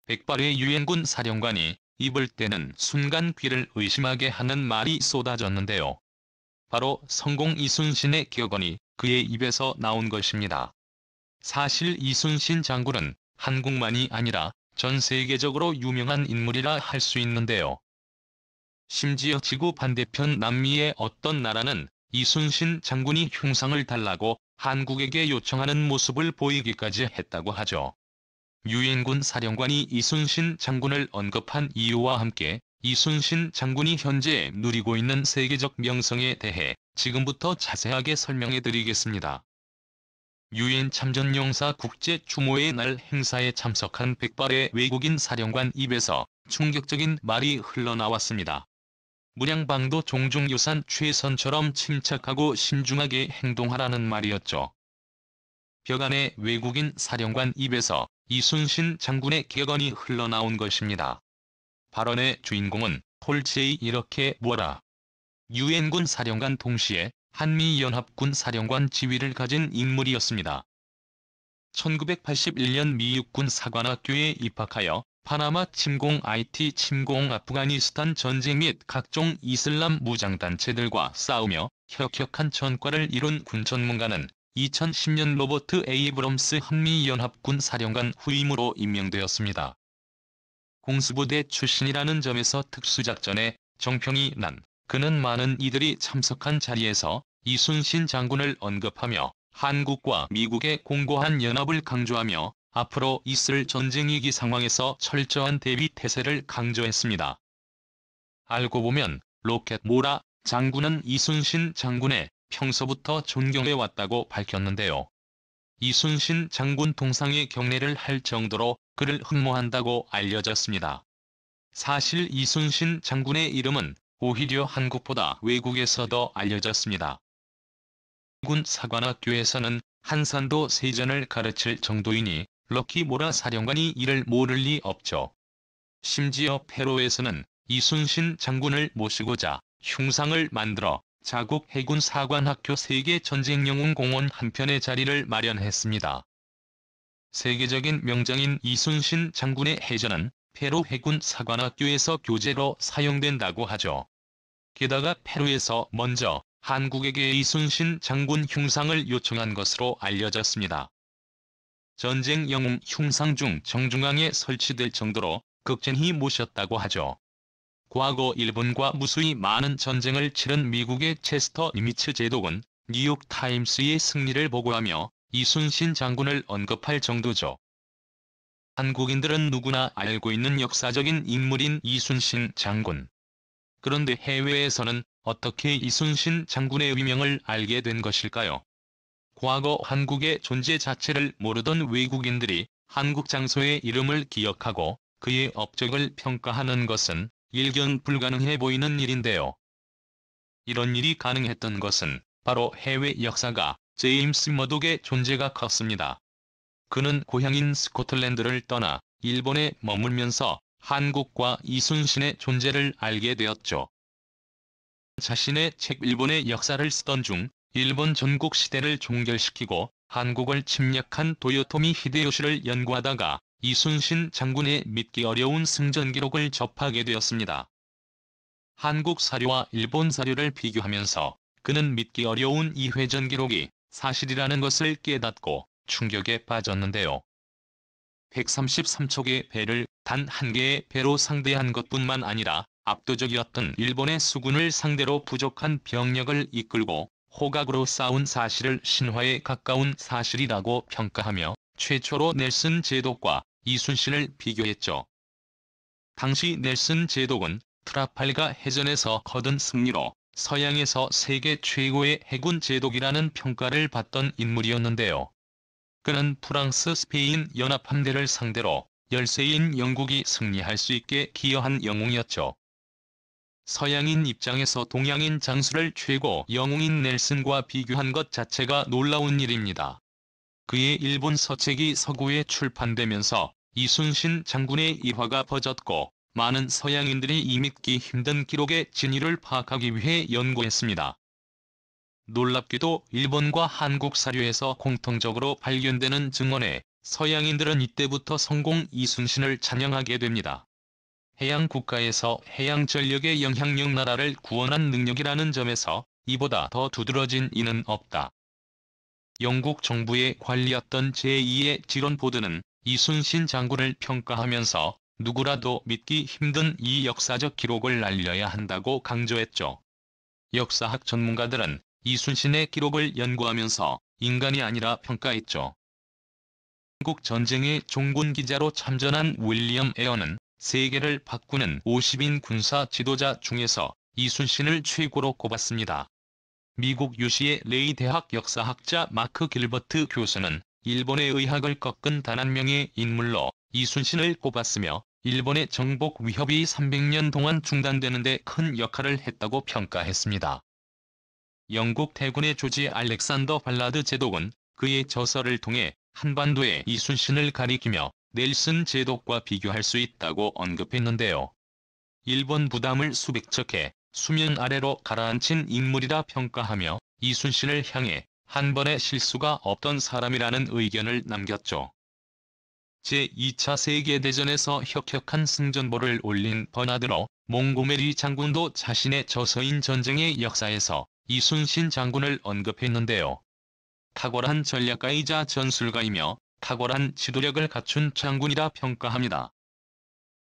백발의 유엔군 사령관이 입을 때는 순간 귀를 의심하게 하는 말이 쏟아졌는데요. 바로 성공 이순신의 격언이 그의 입에서 나온 것입니다. 사실 이순신 장군은 한국만이 아니라 전 세계적으로 유명한 인물이라 할 수 있는데요. 심지어 지구 반대편 남미의 어떤 나라는 이순신 장군이 흉상을 달라고 한국에게 요청하는 모습을 보이기까지 했다고 하죠. 유엔군 사령관이 이순신 장군을 언급한 이유와 함께 이순신 장군이 현재 누리고 있는 세계적 명성에 대해 지금부터 자세하게 설명해 드리겠습니다. 유엔 참전용사 국제추모의 날 행사에 참석한 백발의 외국인 사령관 입에서 충격적인 말이 흘러나왔습니다. 문양방도 종중유산 최선처럼 침착하고 신중하게 행동하라는 말이었죠. 벽안의 외국인 사령관 입에서 이순신 장군의 격언이 흘러나온 것입니다. 발언의 주인공은 폴체이 이렇게 뭐라. 유엔군 사령관 동시에 한미연합군 사령관 지위를 가진 인물이었습니다. 1981년 미 육군 사관학교에 입학하여 파나마 침공, IT 침공, 아프가니스탄 전쟁 및 각종 이슬람 무장단체들과 싸우며 혁혁한 전과를 이룬 군 전문가는 2010년 로버트 에이브럼스 한미연합군 사령관 후임으로 임명되었습니다. 공수부대 출신이라는 점에서 특수작전에 정평이 난 그는 많은 이들이 참석한 자리에서 이순신 장군을 언급하며 한국과 미국의 공고한 연합을 강조하며 앞으로 있을 전쟁 위기 상황에서 철저한 대비 태세를 강조했습니다. 알고 보면 로켓 모라 장군은 이순신 장군의 평소부터 존경해왔다고 밝혔는데요. 이순신 장군 동상의 경례를 할 정도로 그를 흠모한다고 알려졌습니다. 사실 이순신 장군의 이름은 오히려 한국보다 외국에서 더 알려졌습니다. 군 사관학교에서는 한산도 세전을 가르칠 정도이니 럭키 모라 사령관이 이를 모를 리 없죠. 심지어 페루에서는 이순신 장군을 모시고자 흉상을 만들어 자국 해군 사관학교 세계전쟁영웅공원 한편의 자리를 마련했습니다. 세계적인 명장인 이순신 장군의 해전은 페루 해군 사관학교에서 교재로 사용된다고 하죠. 게다가 페루에서 먼저 한국에게 이순신 장군 흉상을 요청한 것으로 알려졌습니다. 전쟁 영웅 흉상 중 정중앙에 설치될 정도로 극진히 모셨다고 하죠. 과거 일본과 무수히 많은 전쟁을 치른 미국의 체스터 니미츠 제독은 뉴욕타임스의 승리를 보고하며 이순신 장군을 언급할 정도죠. 한국인들은 누구나 알고 있는 역사적인 인물인 이순신 장군. 그런데 해외에서는 어떻게 이순신 장군의 위명을 알게 된 것일까요? 과거 한국의 존재 자체를 모르던 외국인들이 한국 장소의 이름을 기억하고 그의 업적을 평가하는 것은 일견 불가능해 보이는 일인데요. 이런 일이 가능했던 것은 바로 해외 역사가 제임스 머독의 존재가 컸습니다. 그는 고향인 스코틀랜드를 떠나 일본에 머물면서 한국과 이순신의 존재를 알게 되었죠. 자신의 책 일본의 역사를 쓰던 중 일본 전국 시대를 종결시키고 한국을 침략한 도요토미 히데요시를 연구하다가 이순신 장군의 믿기 어려운 승전 기록을 접하게 되었습니다. 한국 사료와 일본 사료를 비교하면서 그는 믿기 어려운 이 회전 기록이 사실이라는 것을 깨닫고 충격에 빠졌는데요. 133척의 배를 단 한 개의 배로 상대한 것뿐만 아니라 압도적이었던 일본의 수군을 상대로 부족한 병력을 이끌고 호각으로 싸운 사실을 신화에 가까운 사실이라고 평가하며 최초로 넬슨 제독과 이순신을 비교했죠. 당시 넬슨 제독은 트라팔가 해전에서 거둔 승리로 서양에서 세계 최고의 해군 제독이라는 평가를 받던 인물이었는데요. 그는 프랑스, 스페인 연합함대를 상대로 열세인 영국이 승리할 수 있게 기여한 영웅이었죠. 서양인 입장에서 동양인 장수를 최고 영웅인 넬슨과 비교한 것 자체가 놀라운 일입니다. 그의 일본 서책이 서구에 출판되면서 이순신 장군의 일화가 퍼졌고 많은 서양인들이 이 믿기 힘든 기록의 진위를 파악하기 위해 연구했습니다. 놀랍게도 일본과 한국 사료에서 공통적으로 발견되는 증언에 서양인들은 이때부터 성공 이순신을 찬양하게 됩니다. 해양 국가에서 해양 전력의 영향력 나라를 구원한 능력이라는 점에서 이보다 더 두드러진 이는 없다. 영국 정부의 관리였던 제2의 지론보드는 이순신 장군을 평가하면서 누구라도 믿기 힘든 이 역사적 기록을 알려야 한다고 강조했죠. 역사학 전문가들은 이순신의 기록을 연구하면서 인간이 아니라 평가했죠. 한국 전쟁의 종군 기자로 참전한 윌리엄 에어는 세계를 바꾸는 50인 군사 지도자 중에서 이순신을 최고로 꼽았습니다. 미국 유시의 레이 대학 역사학자 마크 길버트 교수는 일본의 의학을 꺾은 단 한 명의 인물로 이순신을 꼽았으며 일본의 정복 위협이 300년 동안 중단되는 데 큰 역할을 했다고 평가했습니다. 영국 태군의 조지 알렉산더 발라드 제독은 그의 저서를 통해 한반도의 이순신을 가리키며 넬슨 제독과 비교할 수 있다고 언급했는데요. 일본 부담을 수백 척해 수면 아래로 가라앉힌 인물이라 평가하며 이순신을 향해 한 번의 실수가 없던 사람이라는 의견을 남겼죠. 제2차 세계대전에서 혁혁한 승전보를 올린 버나드로 몽고메리 장군도 자신의 저서인 전쟁의 역사에서 이순신 장군을 언급했는데요. 탁월한 전략가이자 전술가이며 탁월한 지도력을 갖춘 장군이라 평가합니다.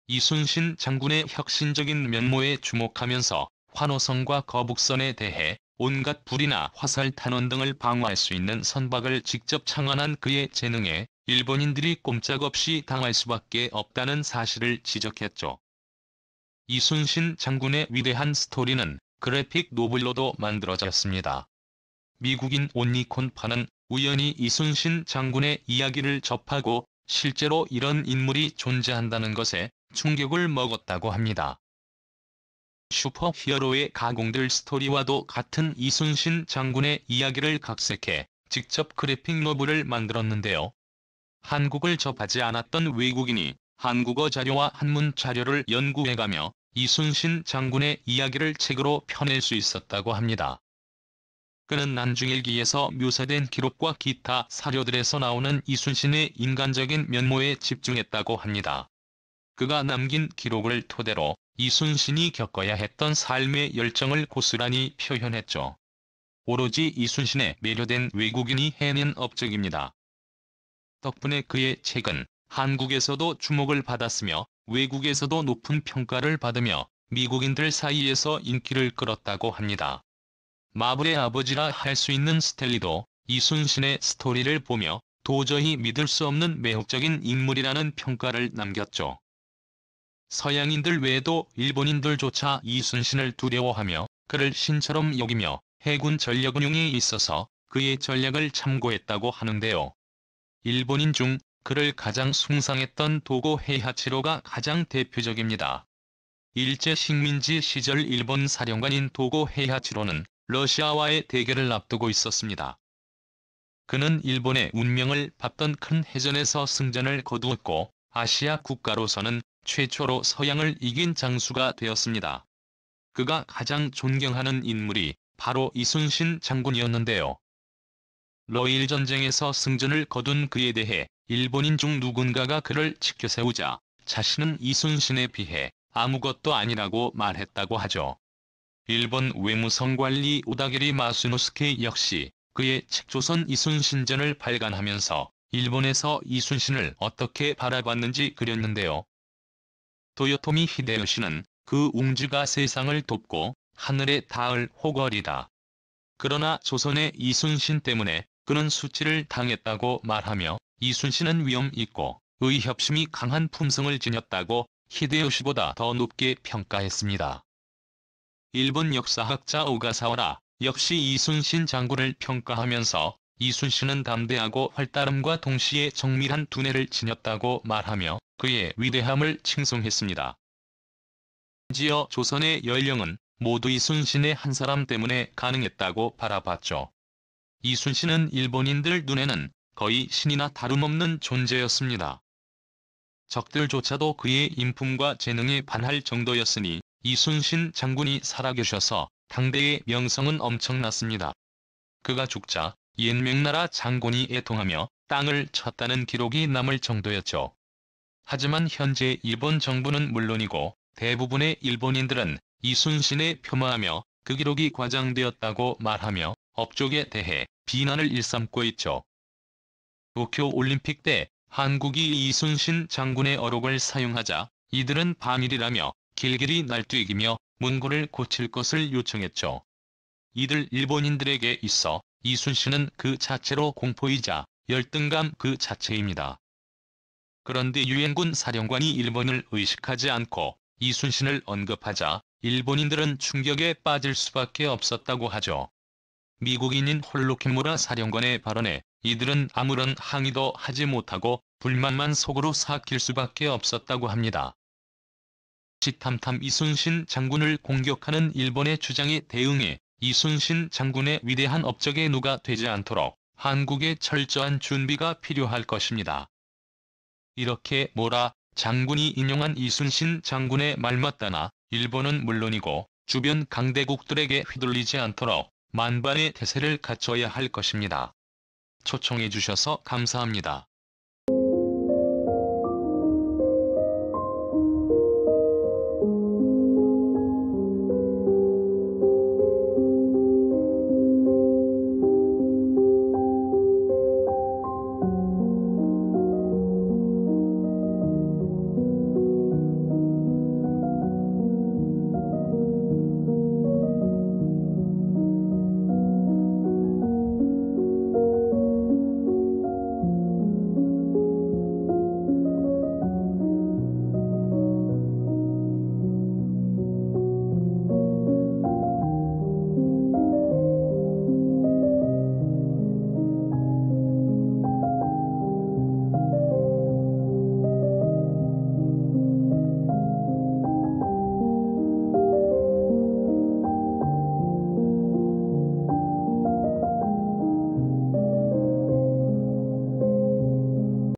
이순신 장군의 혁신적인 면모에 주목하면서 환호성과 거북선에 대해 온갖 불이나 화살 탄원 등을 방어할 수 있는 선박을 직접 창안한 그의 재능에 일본인들이 꼼짝없이 당할 수밖에 없다는 사실을 지적했죠. 이순신 장군의 위대한 스토리는 그래픽 노블로도 만들어졌습니다. 미국인 온니콘파는 우연히 이순신 장군의 이야기를 접하고 실제로 이런 인물이 존재한다는 것에 충격을 먹었다고 합니다. 슈퍼히어로의 가공들 스토리와도 같은 이순신 장군의 이야기를 각색해 직접 그래픽 노블을 만들었는데요. 한국을 접하지 않았던 외국인이 한국어 자료와 한문 자료를 연구해가며 이순신 장군의 이야기를 책으로 펴낼 수 있었다고 합니다. 그는 난중일기에서 묘사된 기록과 기타 사료들에서 나오는 이순신의 인간적인 면모에 집중했다고 합니다. 그가 남긴 기록을 토대로 이순신이 겪어야 했던 삶의 열정을 고스란히 표현했죠. 오로지 이순신에 매료된 외국인이 해낸 업적입니다. 덕분에 그의 책은 한국에서도 주목을 받았으며 외국에서도 높은 평가를 받으며 미국인들 사이에서 인기를 끌었다고 합니다. 마블의 아버지라 할 수 있는 스탠리도 이순신의 스토리를 보며 도저히 믿을 수 없는 매혹적인 인물이라는 평가를 남겼죠. 서양인들 외에도 일본인들조차 이순신을 두려워하며 그를 신처럼 여기며 해군 전력 운용에 있어서 그의 전략을 참고했다고 하는데요. 일본인 중 그를 가장 숭상했던 도고 헤이하치로가 가장 대표적입니다. 일제 식민지 시절 일본 사령관인 도고 헤이하치로는 러시아와의 대결을 앞두고 있었습니다. 그는 일본의 운명을 밟던 큰 해전에서 승전을 거두었고 아시아 국가로서는 최초로 서양을 이긴 장수가 되었습니다. 그가 가장 존경하는 인물이 바로 이순신 장군이었는데요. 러일 전쟁에서 승전을 거둔 그에 대해 일본인 중 누군가가 그를 치켜세우자 자신은 이순신에 비해 아무것도 아니라고 말했다고 하죠. 일본 외무성관리 오다게리 마수노스케 역시 그의 책 조선 이순신전을 발간하면서 일본에서 이순신을 어떻게 바라봤는지 그렸는데요. 도요토미 히데요시는 그 웅지가 세상을 돕고 하늘에 닿을 호걸이다. 그러나 조선의 이순신 때문에 그는 수치를 당했다고 말하며 이순신은 위험 있고 의협심이 강한 품성을 지녔다고 히데요시보다 더 높게 평가했습니다. 일본 역사학자 오가사와라 역시 이순신 장군을 평가하면서 이순신은 담대하고 활달함과 동시에 정밀한 두뇌를 지녔다고 말하며 그의 위대함을 칭송했습니다. 심지어 조선의 연령은 모두 이순신의 한 사람 때문에 가능했다고 바라봤죠. 이순신은 일본인들 눈에는 거의 신이나 다름없는 존재였습니다. 적들조차도 그의 인품과 재능에 반할 정도였으니 이순신 장군이 살아계셔서 당대의 명성은 엄청났습니다. 그가 죽자 옛 명나라 장군이 애통하며 땅을 쳤다는 기록이 남을 정도였죠. 하지만 현재 일본 정부는 물론이고 대부분의 일본인들은 이순신에 폄하하며 그 기록이 과장되었다고 말하며 업적에 대해 비난을 일삼고 있죠. 도쿄올림픽 때 한국이 이순신 장군의 어록을 사용하자 이들은 반일이라며 길길이 날뛰기며 문구를 고칠 것을 요청했죠. 이들 일본인들에게 있어 이순신은 그 자체로 공포이자 열등감 그 자체입니다. 그런데 유엔군 사령관이 일본을 의식하지 않고 이순신을 언급하자 일본인들은 충격에 빠질 수밖에 없었다고 하죠. 미국인인 홀로케무라 사령관의 발언에 이들은 아무런 항의도 하지 못하고 불만만 속으로 삭힐 수밖에 없었다고 합니다. 시탐탐 이순신 장군을 공격하는 일본의 주장에 대응해 이순신 장군의 위대한 업적에 누가 되지 않도록 한국의 철저한 준비가 필요할 것입니다. 이렇게 모라 장군이 인용한 이순신 장군의 말마따나 일본은 물론이고 주변 강대국들에게 휘둘리지 않도록 만반의 태세를 갖춰야 할 것입니다. 초청해 주셔서 감사합니다.